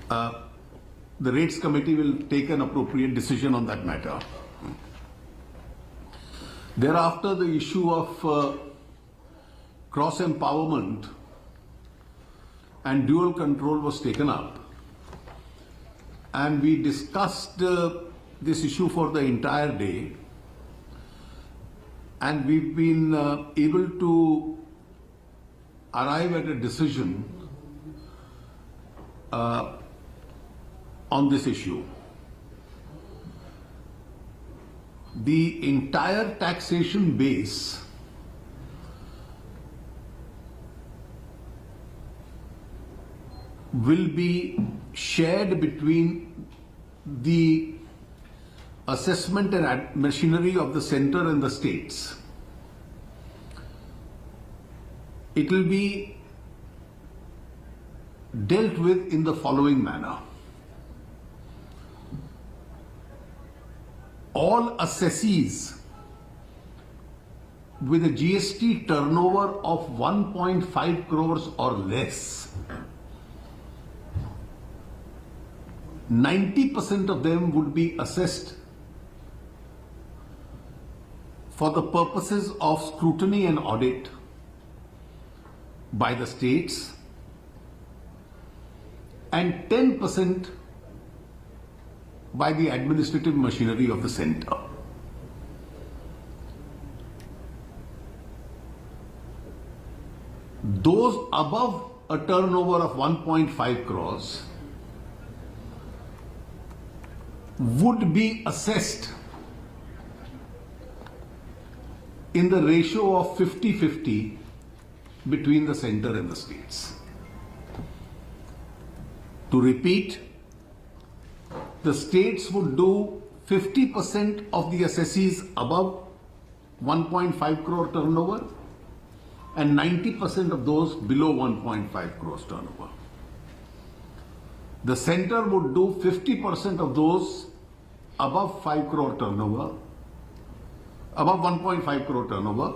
the rates committee will take an appropriate decision on that matter. Thereafter, the issue of cross empowerment and dual control was taken up, and we discussed this issue for the entire day, and we've been able to arrive at a decision on this issue. The entire taxation base will be shared between the assessment and machinery of the center and the states. It will be dealt with in the following manner. All assessees with a GST turnover of 1.5 crores or less, 90% of them would be assessed for the purposes of scrutiny and audit by the states, and 10% by the administrative machinery of the center. Those above a turnover of 1.5 crores would be assessed in the ratio of 50-50 between the center and the states. To repeat, the states would do 50% of the assessees above 1.5 crore turnover and 90% of those below 1.5 crores turnover. The center would do 50% of those above 5 crore turnover, above 1.5 crore turnover,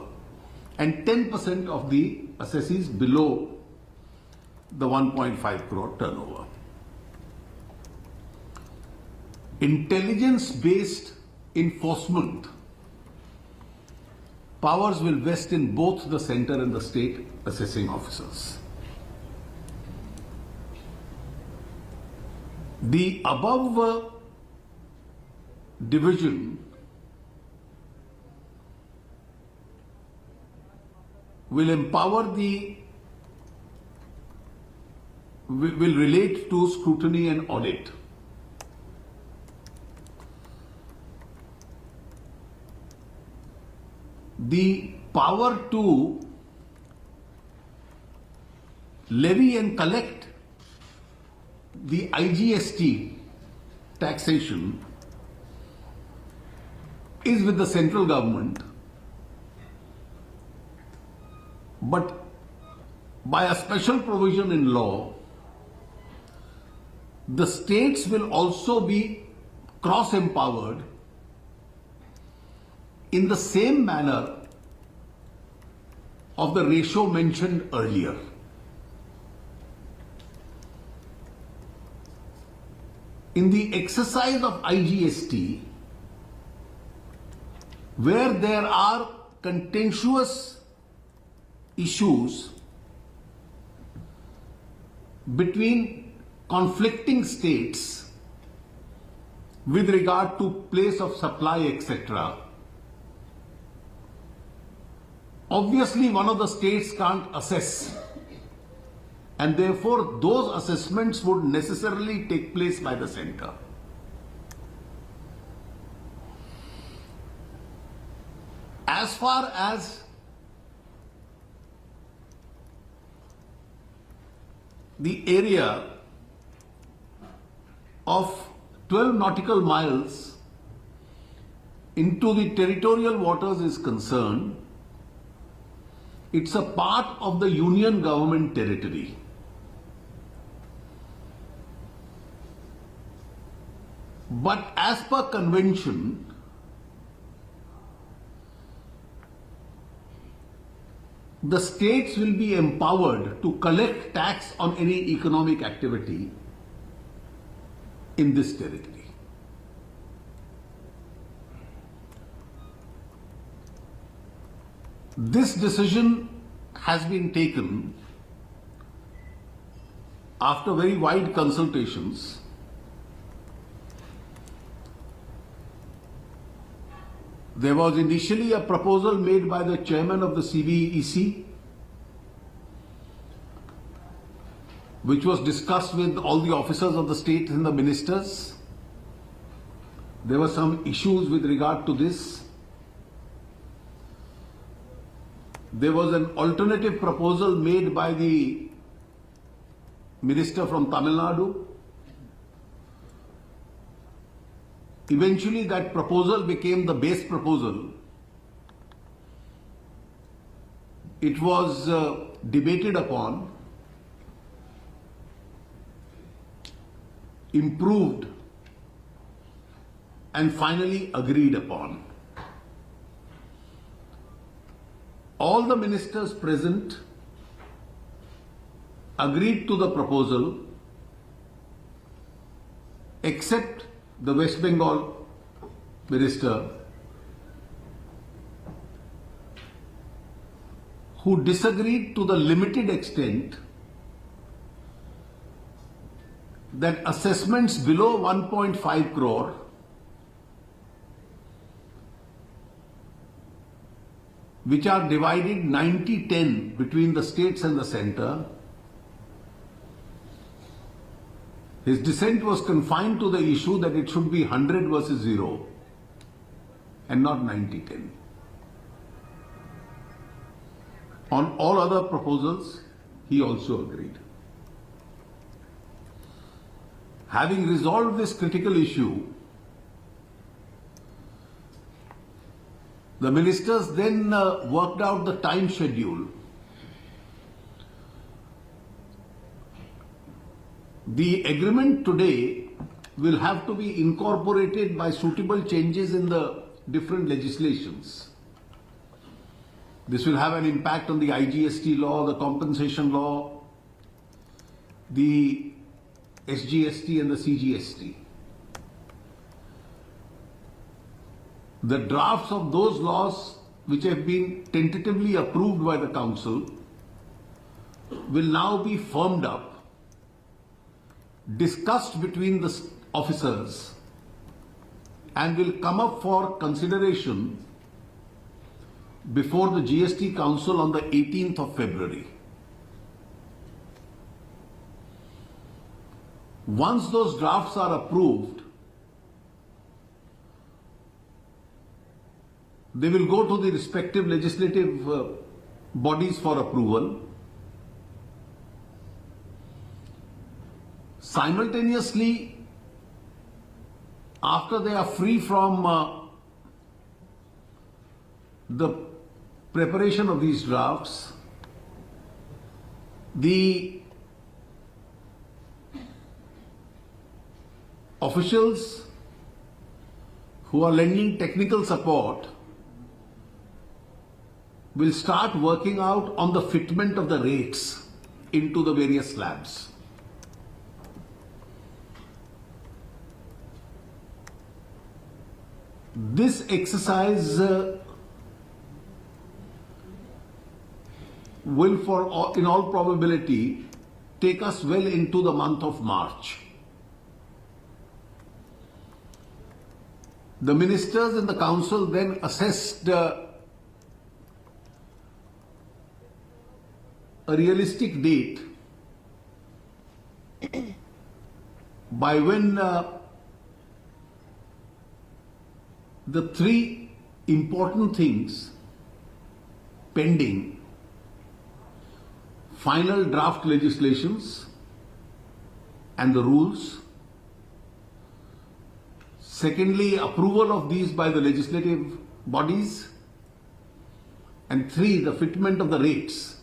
and 10% of the assessees below the 1.5 crore turnover. Intelligence-based enforcement powers will vest in both the center and the state assessing officers. The above division will relate to scrutiny and audit. The power to levy and collect the IGST taxation is with the central government, but by a special provision in law, the states will also be cross-empowered in the same manner of the ratio mentioned earlier. In the exercise of IGST, where there are contentious issues between conflicting states with regard to place of supply, etc., obviously one of the states can't assess, and therefore those assessments would necessarily take place by the center. As far as the area of 12 nautical miles into the territorial waters is concerned, it's a part of the union government territory. But as per convention, the states will be empowered to collect tax on any economic activity in this territory. This decision has been taken after very wide consultations. There was initially a proposal made by the chairman of the CBEC, which was discussed with all the officers of the state and the ministers. There were some issues with regard to this. There was an alternative proposal made by the minister from Tamil Nadu. Eventually, that proposal became the base proposal. It was debated upon, improved, and finally agreed upon. All the ministers present agreed to the proposal except the West Bengal minister, who disagreed to the limited extent that assessments below 1.5 crore which are divided 90-10 between the states and the centre. His dissent was confined to the issue that it should be 100 versus 0 and not 90-10. On all other proposals, he also agreed. Having resolved this critical issue, the ministers then worked out the time schedule. The agreement today will have to be incorporated by suitable changes in the different legislations. This will have an impact on the IGST law, the compensation law, the SGST and the CGST. The drafts of those laws which have been tentatively approved by the Council will now be firmed up, discussed between the officers, and will come up for consideration before the GST Council on the 18th of February. Once those drafts are approved, they will go to the respective legislative bodies for approval. Simultaneously, after they are free from the preparation of these drafts, the officials who are lending technical support will start working out on the fitment of the rates into the various slabs. This exercise will, in all probability, take us well into the month of March. The ministers in the Council then assessed a realistic date by when the three important things pending: final draft legislations and the rules, secondly, approval of these by the legislative bodies, and three, the fitment of the rates,